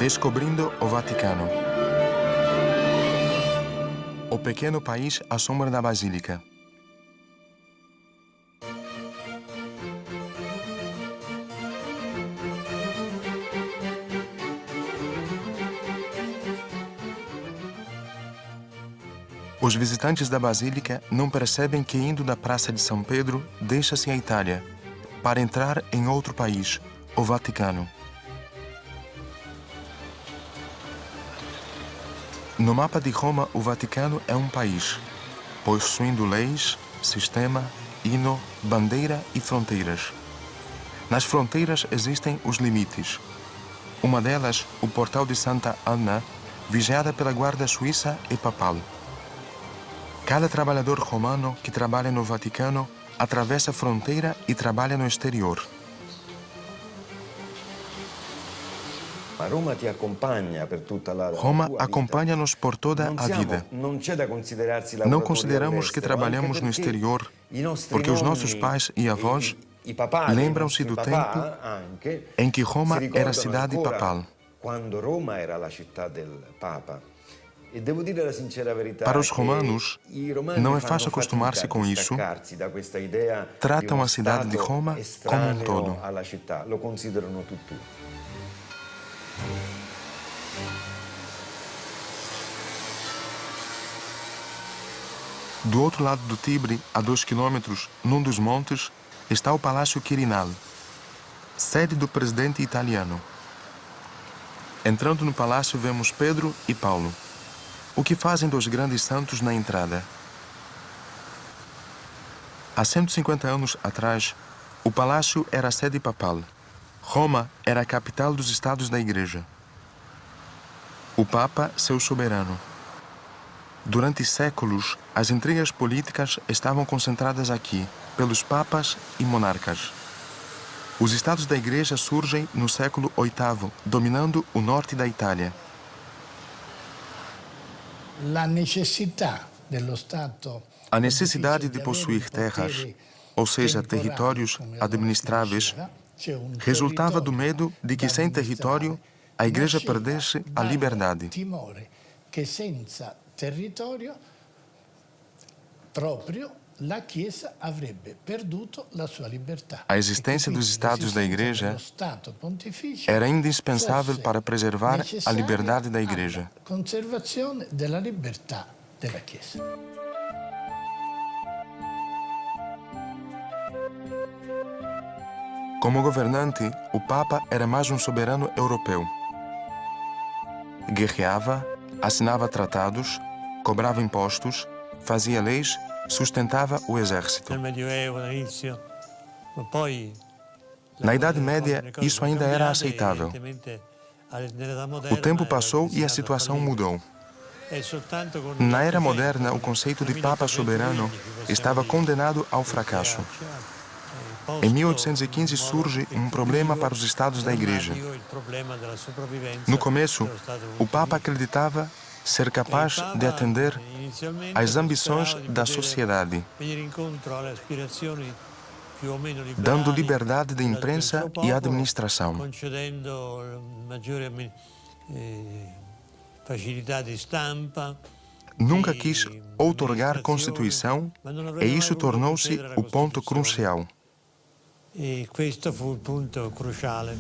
Descobrindo o Vaticano. O pequeno país à sombra da Basílica. Os visitantes da Basílica não percebem que indo da Praça de São Pedro deixa-se a Itália para entrar em outro país, o Vaticano. No mapa de Roma, o Vaticano é um país, possuindo leis, sistema, hino, bandeira e fronteiras. Nas fronteiras existem os limites. Uma delas, o Portal de Santa Anna, vigiada pela guarda suíça e papal. Cada trabalhador romano que trabalha no Vaticano atravessa a fronteira e trabalha no exterior. Roma acompanha-nos por toda a vida. Não consideramos que trabalhamos no exterior porque os nossos pais e avós lembram-se do tempo em que Roma era a cidade papal. Para os romanos, não é fácil acostumar-se com isso. Tratam a cidade de Roma como um todo. Do outro lado do Tibre, a 2 quilômetros, num dos montes, está o Palácio Quirinal, sede do presidente italiano. Entrando no palácio, vemos Pedro e Paulo. O que fazem dos grandes santos na entrada? Há 150 anos atrás, o palácio era a sede papal. Roma era a capital dos estados da Igreja. O Papa, seu soberano. Durante séculos, as intrigas políticas estavam concentradas aqui, pelos papas e monarcas. Os estados da Igreja surgem no século VIII, dominando o norte da Itália. A necessidade de possuir terras, ou seja, territórios administráveis, resultava do medo de que sem território a Igreja perdesse a liberdade. Territorio proprio la Chiesa avrebbe perduto la sua libertà. A existência dos estados da Igreja era indispensável para preservar a liberdade da Igreja. Conservazione della libertà della Chiesa. Como governante, o Papa era mais um soberano europeu. Guerreava, assinava tratados, cobrava impostos, fazia leis, sustentava o exército. Na Idade Média, isso ainda era aceitável. O tempo passou e a situação mudou. Na Era Moderna, o conceito de Papa soberano estava condenado ao fracasso. Em 1815 surge um problema para os estados da Igreja. No começo, o Papa acreditava ser capaz de atender às ambições da sociedade, dando liberdade de imprensa e administração. Nunca quis outorgar Constituição e isso tornou-se o ponto crucial. E questo fu il punto cruciale.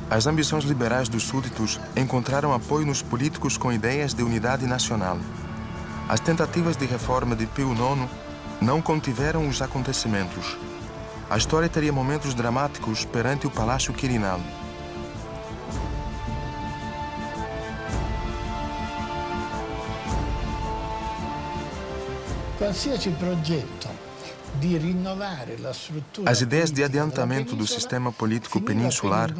As ambições liberais dos súditos encontraram apoio nos políticos com ideias de unidade nacional. As tentativas de reforma de Pio IX não contiveram os acontecimentos. A história teria momentos dramáticos perante o Palácio Quirinal. As ideias de adiantamento do sistema político peninsular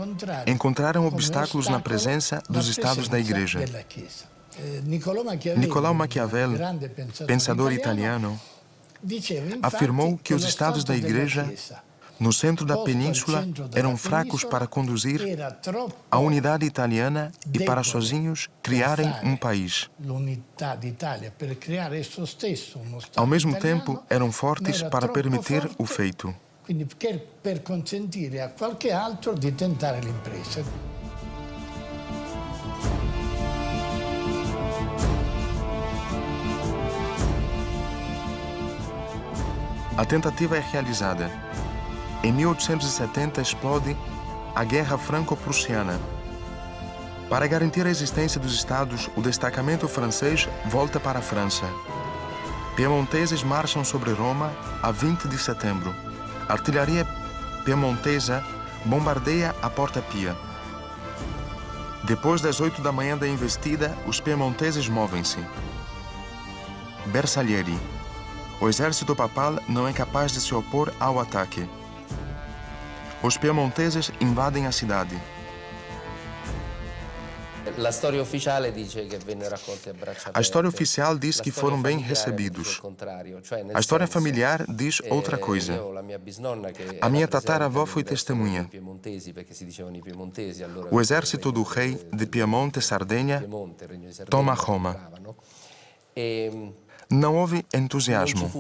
encontraram obstáculos na presença dos estados da Igreja. Nicolau Maquiavel, pensador italiano, afirmou que os estados da Igreja no centro da posto al península centro della eram fracos penisola, para conduzir era troppo a unidade italiana e para debole sozinhos per criarem fare um país. l'unità d'Italia, per creare esso stesso uno Stato Ao mesmo italiano, tempo, eram fortes era para troppo permitir forte, o feito. quindi per consentire a qualche altro di tentare l'impresa. A tentativa é realizada. Em 1870 explode a Guerra Franco-Prussiana. Para garantir a existência dos Estados, o destacamento francês volta para a França. Piemonteses marcham sobre Roma a 20 de setembro. A artilharia piemontesa bombardeia a Porta Pia. Depois das 8 da manhã da investida, os piemonteses movem-se. Bersaglieri. O exército papal não é capaz de se opor ao ataque. Os piemonteses invadem a cidade. A história oficial diz que foram bem recebidos. A história familiar diz outra coisa. A minha tataravó foi testemunha. O exército do rei de Piemonte, Sardenha, toma Roma. Não houve entusiasmo.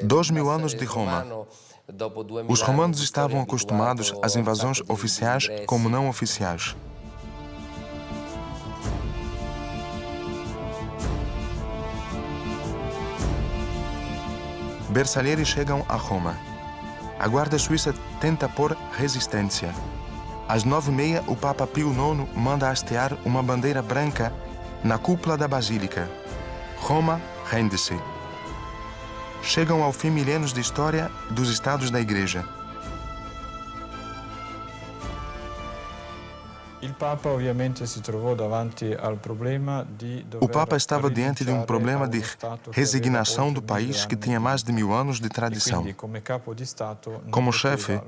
2000 anos de Roma. Os romanos estavam acostumados às invasões oficiais como não oficiais. Bersaglieri chegam a Roma. A guarda suíça tenta pôr resistência. Às 9h30, o Papa Pio IX manda hastear uma bandeira branca na cúpula da Basílica. Roma rende-se. Chegam ao fim milênios de história dos estados da Igreja. O Papa estava diante de um problema de resignação do país que tinha mais de 1000 anos de tradição. Como chefe,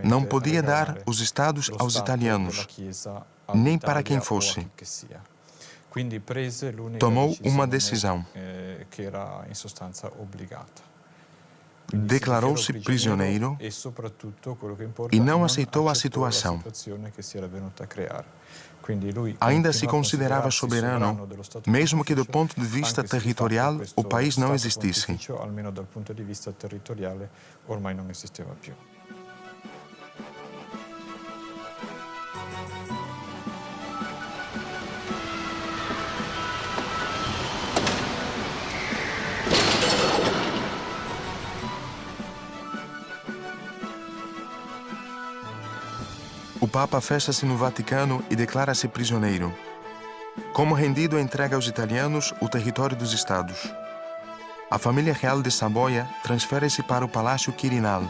não podia dar os estados aos italianos, nem para quem fosse. Tomou uma decisão. Declarou-se prisioneiro e não aceitou a situação. Ainda se considerava soberano, mesmo que do ponto de vista territorial o país não existisse. O Papa fecha-se no Vaticano e declara-se prisioneiro. Como rendido, entrega aos italianos o território dos Estados. A família real de Saboia transfere-se para o Palácio Quirinal.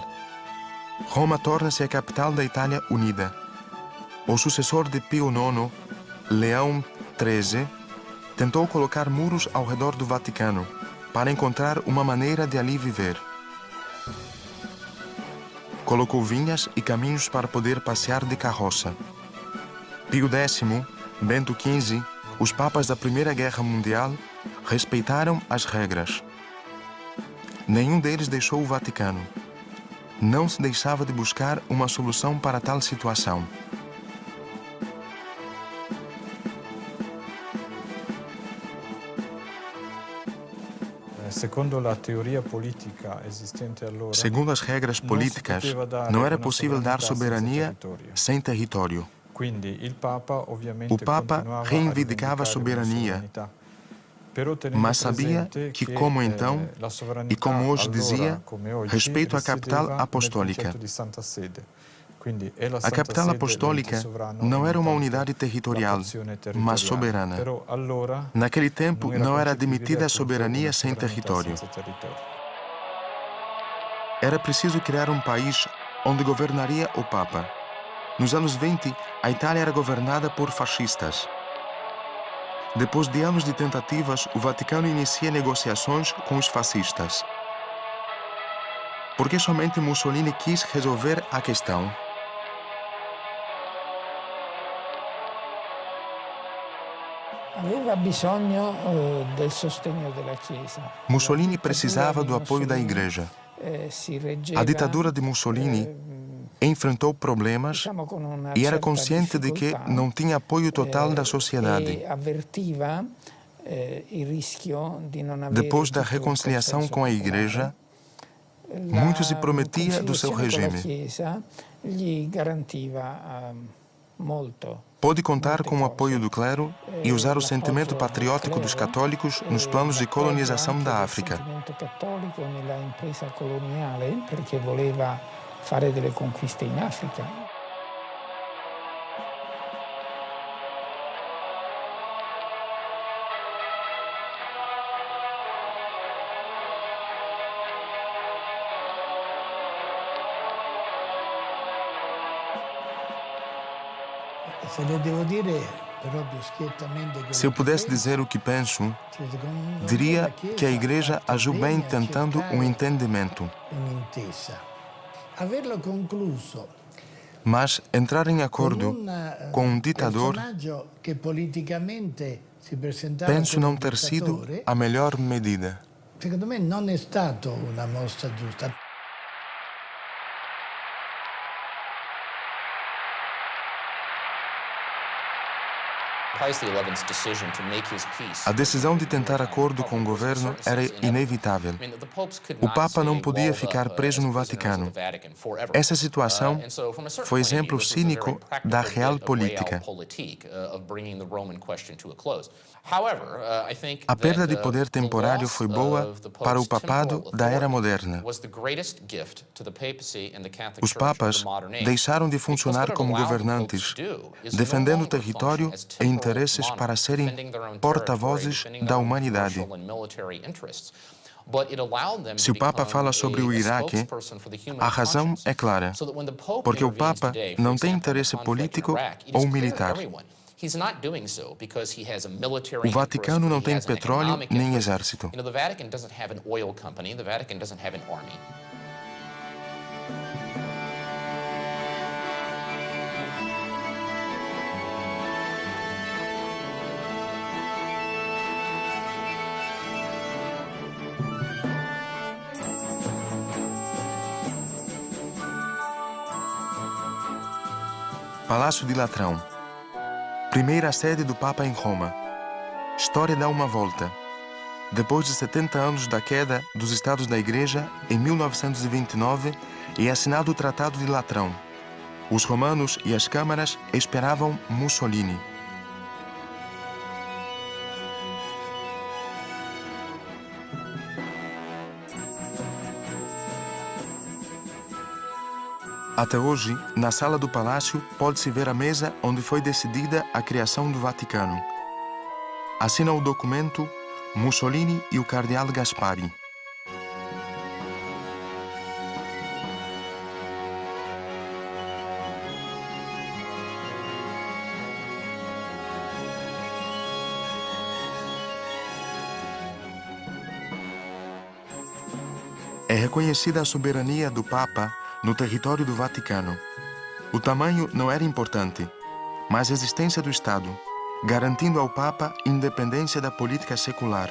Roma torna-se a capital da Itália unida. O sucessor de Pio IX, Leão XIII, tentou colocar muros ao redor do Vaticano para encontrar uma maneira de ali viver. Colocou vinhas e caminhos para poder passear de carroça. Pio X, Bento XV, os papas da Primeira Guerra Mundial respeitaram as regras. Nenhum deles deixou o Vaticano. Não se deixava de buscar uma solução para tal situação. Segundo as regras políticas, não era possível dar soberania sem território. O Papa reivindicava a soberania, mas sabia que, como então, e como hoje dizia, respeito à capital apostólica. A capital apostólica não era uma unidade territorial, mas soberana. Naquele tempo, não era admitida a soberania sem território. Era preciso criar um país onde governaria o Papa. Nos anos 20, a Itália era governada por fascistas. Depois de anos de tentativas, o Vaticano inicia negociações com os fascistas. Porque somente Mussolini quis resolver a questão. Mussolini precisava do apoio da Igreja. A ditadura de Mussolini enfrentou problemas e era consciente de que não tinha apoio total da sociedade. Depois da reconciliação com a Igreja, muito se prometia do seu regime. Pode contar com o apoio do clero e usar o sentimento patriótico dos católicos nos planos de colonização da África. Perché voleva fare delle conquiste in Africa. Se eu pudesse dizer o que penso, diria que a Igreja agiu bem tentando um entendimento. Mas entrar em acordo com um ditador, penso não ter sido a melhor medida. Secondo me non è stata una mossa giusta. A decisão de tentar acordo com o governo era inevitável. O Papa não podia ficar preso no Vaticano. Essa situação foi exemplo cínico da real política. A perda de poder temporário foi boa para o papado da era moderna. Os papas deixaram de funcionar como governantes, defendendo o território e interesses para serem porta-vozes da humanidade. Se o Papa fala sobre o Iraque, a razão é clara, porque o Papa não tem interesse político ou militar. O Vaticano não tem petróleo nem exército. Palácio de Latrão. Primeira sede do Papa em Roma. História dá uma volta. Depois de 70 anos da queda dos Estados da Igreja, em 1929, é assinado o Tratado de Latrão. Os romanos e as câmaras esperavam Mussolini. Até hoje, na sala do palácio, pode-se ver a mesa onde foi decidida a criação do Vaticano. Assina o documento Mussolini e o cardeal Gaspari. É reconhecida a soberania do Papa no território do Vaticano. O tamanho não era importante, mas a existência do Estado, garantindo ao Papa independência da política secular.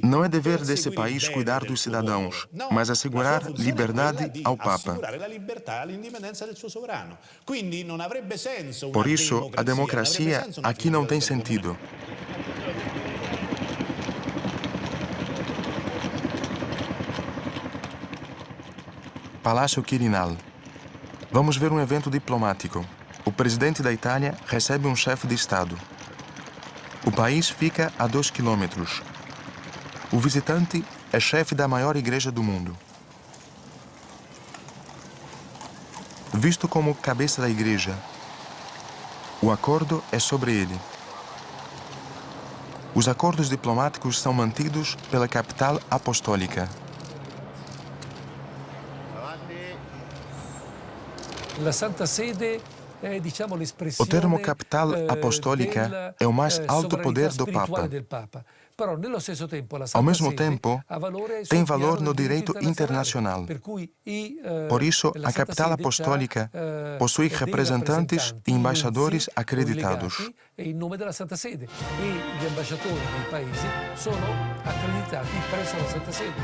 Não é dever desse país cuidar dos cidadãos, mas assegurar liberdade ao Papa. Por isso, a democracia aqui não tem sentido. Palácio Quirinal. Vamos ver um evento diplomático. O presidente da Itália recebe um chefe de Estado. O país fica a 2 quilômetros. O visitante é chefe da maior igreja do mundo. Visto como cabeça da igreja, o acordo é sobre ele. Os acordos diplomáticos são mantidos pela capital apostólica. O termo capital apostólica é o mais alto poder do Papa. Ao mesmo tempo, tem valor no direito internacional. Por isso, a capital apostólica possui representantes e embaixadores acreditados. in nome della Santa Sede e gli ambasciatori nei paesi sono accreditati presso la Santa Sede.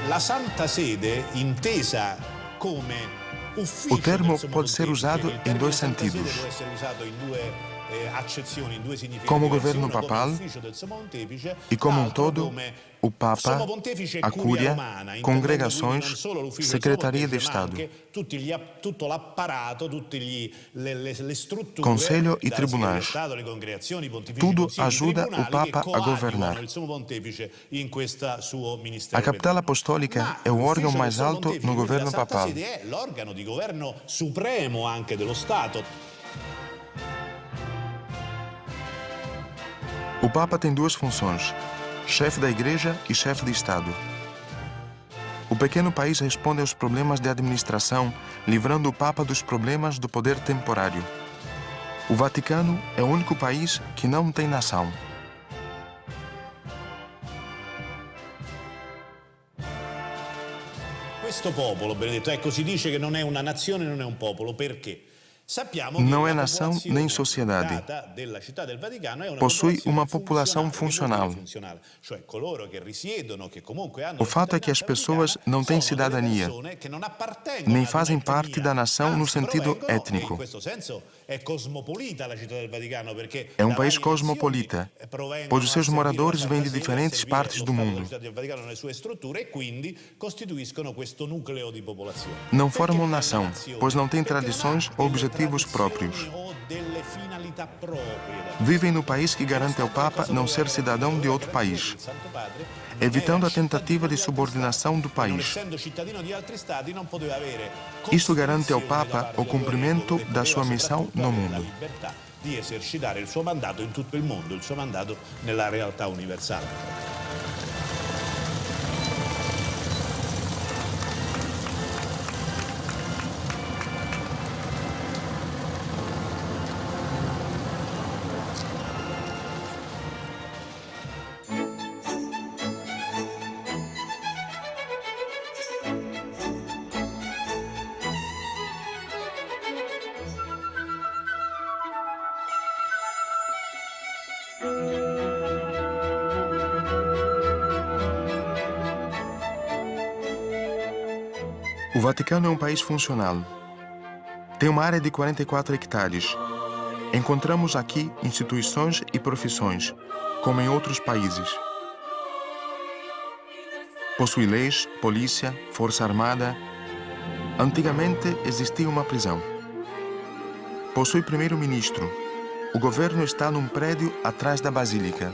La Santa Sede, intesa come ufficio O termo del Sommo pode ser Pontefice, usado che il em termine dois Santa Sede sentidos. può essere usato in due accezioni, in due significati Como diversi, governo uno come papal ufficio del Sommo Pontefice, E como um l'altro todo, come o Papa, Sommo Pontefice e a Curia Cúria, Romana, intendendo congregações, quindi non solo l'ufficio Secretaria del de Sommo Estado, Pontefice, ma anche tutto l'apparato, tutte le strutture, Conselho e dalla Segreteria tribunais. di Stato, le congregazioni, i pontifici Tudo consigli, i ajuda o tribunali Papa che a coadiuvano governar. il Sommo Pontefice in questo suo ministero. A capital apostólica é o órgão mais alto no governo La Santa papal. Sede è l'organo di governo supremo anche dello Stato. O Papa tem duas funções: chefe da Igreja e chefe de Estado. O pequeno país responde aos problemas de administração, livrando o Papa dos problemas do poder temporário. O Vaticano é o único país que não tem nação. Questo popolo, Benedetto, ecco, si dice che non è una nazione, non è un popolo, perché? Não é nação nem sociedade. Possui uma população funcional. O fato é que as pessoas não têm cidadania, nem fazem parte da nação no sentido étnico. É um país cosmopolita, pois os seus moradores vêm de diferentes partes do mundo. Não formam nação, pois não têm tradições ou objetivos próprios. Vivem no país que garante ao Papa não ser cidadão de outro país, evitando a tentativa de subordinação do país. Isto garante ao Papa o cumprimento da sua missão no mundo. Di esercitare il suo mandato in tutto il mondo, il suo mandato nella realtà universale. O Vaticano é um país funcional. Tem uma área de 44 hectares. Encontramos aqui instituições e profissões, como em outros países. Possui leis, polícia, força armada. Antigamente existia uma prisão. Possui primeiro-ministro. O governo está num prédio atrás da basílica.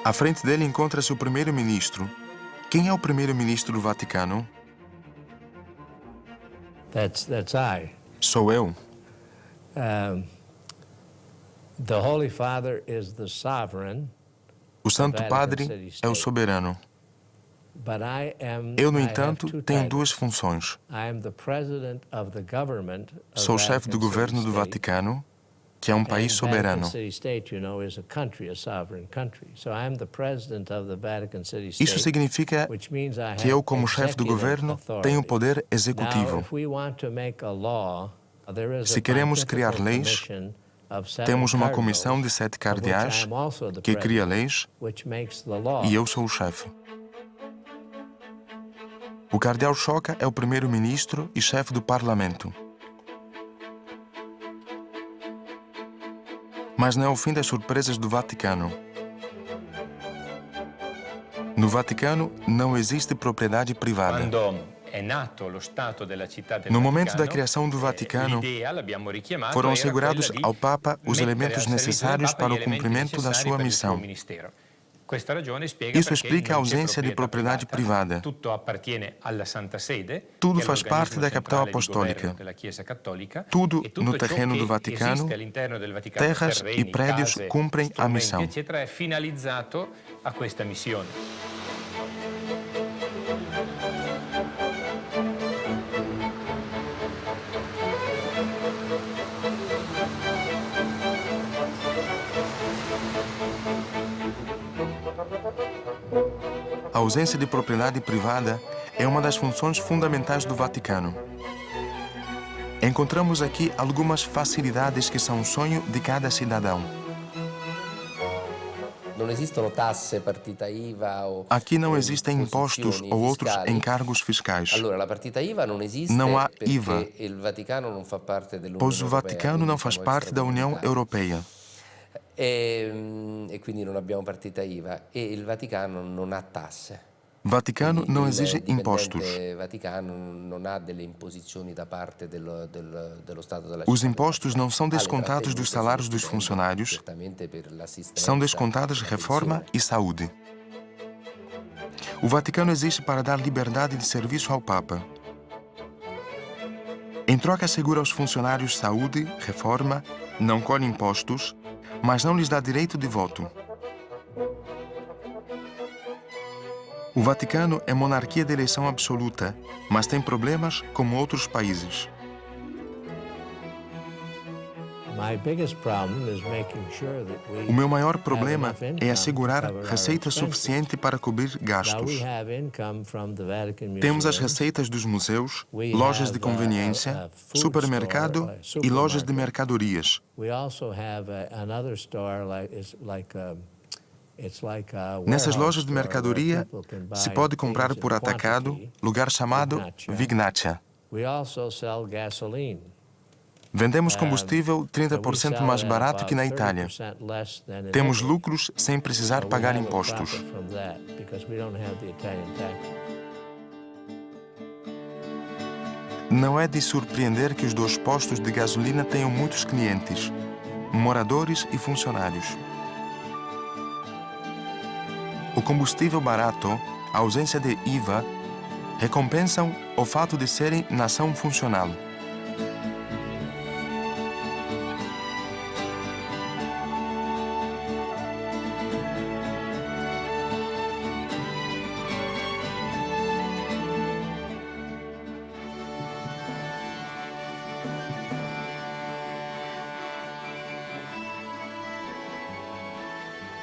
À frente dele encontra-se o primeiro-ministro. Quem é o primeiro-ministro do Vaticano? That's I. Sou eu. The Holy Father is the sovereign, O Santo Padre é o soberano. but I am. Eu, no I have entanto, two tenho titles. duas funções. I am the president of the government of Sou chefe do Vatican governo City do State. Vaticano, que é um país soberano. Vatican City State, you know, is a country, a sovereign country. So I am the president of the Vatican City State. Isso significa which means I que eu, have como chefe do executive governo, authority. tenho poder Now, executivo. if we want to make a law, there is Se a queremos criar pontifical leis, commission of seven temos uma cardinals, comissão de 7 of which cardeais I am also the que cria president, leis which makes the law. e eu sou o chefe. O cardeal Choca é o primeiro-ministro e chefe do parlamento. Mas não é o fim das surpresas do Vaticano. No Vaticano não existe propriedade privada. No momento da criação do Vaticano, foram assegurados ao Papa os elementos necessários para o cumprimento da sua missão. Isso explica a ausência de propriedade privada. Tudo faz parte da capital apostólica. Tudo no terreno do Vaticano, terras e prédios cumprem a missão. Eccetera, è finalizzato a questa missione. A ausência de propriedade privada é uma das funções fundamentais do Vaticano. Encontramos aqui algumas facilidades que são um sonho de cada cidadão. Aqui não existem impostos ou outros encargos fiscais. Não há IVA, pois o Vaticano não faz parte da União Europeia. E quindi non abbiamo partita IVA e il Vaticano non ha tasse. Vaticano não exige impostos. Il Vaticano non ha delle imposizioni da parte dello Stato della Os impostos não são descontados dos salários dos funcionários, são descontadas reforma e saúde. O Vaticano existe para dar liberdade de serviço ao Papa. Em troca, assegura aos funcionários saúde, reforma, não colhe impostos, mas não lhes dá direito de voto. O Vaticano é monarquia de eleição absoluta, mas tem problemas como outros países. O meu maior problema é assegurar receita suficiente para cobrir gastos. Temos as receitas dos museus, lojas de conveniência, supermercado e lojas de mercadorias. Nessas lojas de mercadoria se pode comprar por atacado, lugar chamado Vignatia. Vendemos combustível 30% mais barato que na Itália. Temos lucros sem precisar pagar impostos. Não é de surpreender que os dois postos de gasolina tenham muitos clientes, moradores e funcionários. O combustível barato, a ausência de IVA, recompensam o fato de serem nação funcional.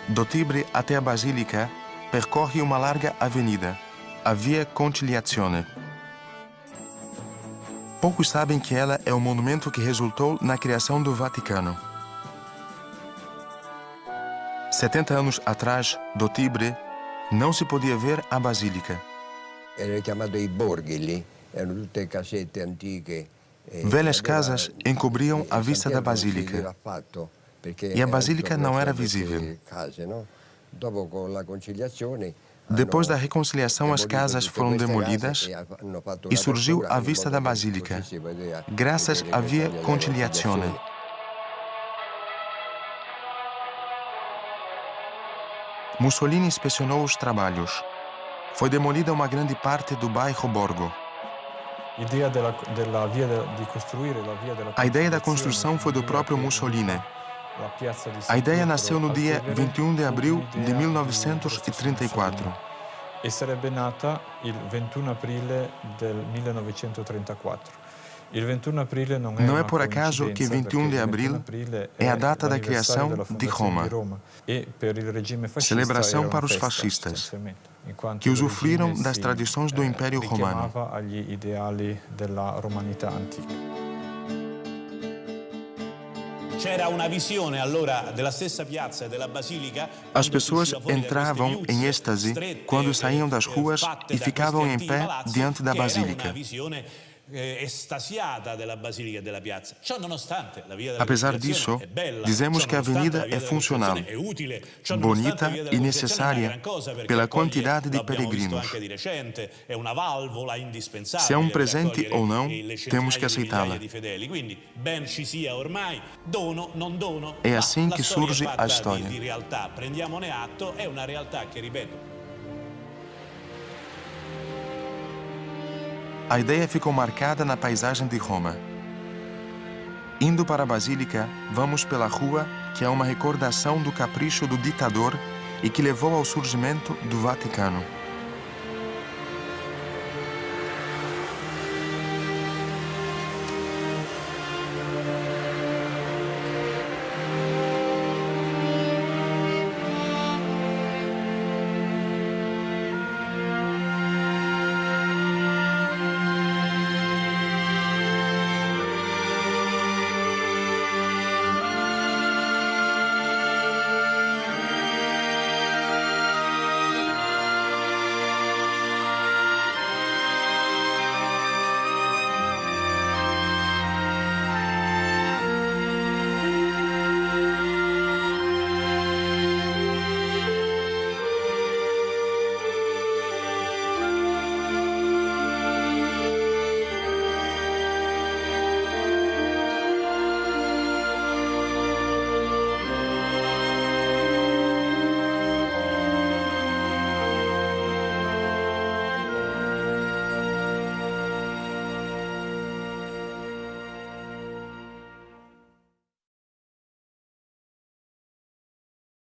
Do Tibre até a Basílica, percorre uma larga avenida, a Via Conciliazione. Poucos sabem que ela é o monumento que resultou na criação do Vaticano. 70 anos atrás, do Tibre, não se podia ver a Basílica. Era chiamato i borghi lì, erano tutte casette antiche. Velhas casas encobriam a vista da Basílica. E a Basílica não era visível. Depois da reconciliação, as casas foram demolidas e surgiu a vista da Basílica, graças à Via Conciliazione. Mussolini inspecionou os trabalhos. Foi demolida uma grande parte do bairro Borgo. A ideia da construção foi do próprio Mussolini. A ideia nasceu no dia 21 de abril de 1934. E sarebbe nata il 21 aprile del 1934. Não é por acaso que 21 de abril é a data da criação de Roma, celebração para os fascistas, que usufruíram das tradições do Império Romano. As pessoas entravam em êxtase quando saíam das ruas e ficavam em pé diante da Basílica. estasiata della Basilica e della piazza. Ciò nonostante la via della Apesar Conciliazione disso, è bella, dizemos ciò que a nonostante avenida la via é della funcional, Conciliazione è utile, ciò bonita nonostante la via della e Conciliazione necessária è una gran cosa perché pela accoglie, quantidade de l'abbiamo visto peregrinos. anche di recente, è una valvola indispensabile Se é um per presente accogliere ou não, le temos que centinaia di migliaia aceitá-la. di fedeli. Quindi ben ci sia ormai, dono, non dono, È ma assim la che storia surge è fatta a storia. di realtà, prendiamone atto, è una realtà che, ripeto, A ideia ficou marcada na paisagem de Roma. Indo para a Basílica, vamos pela rua que é uma recordação do capricho do ditador e que levou ao surgimento do Vaticano.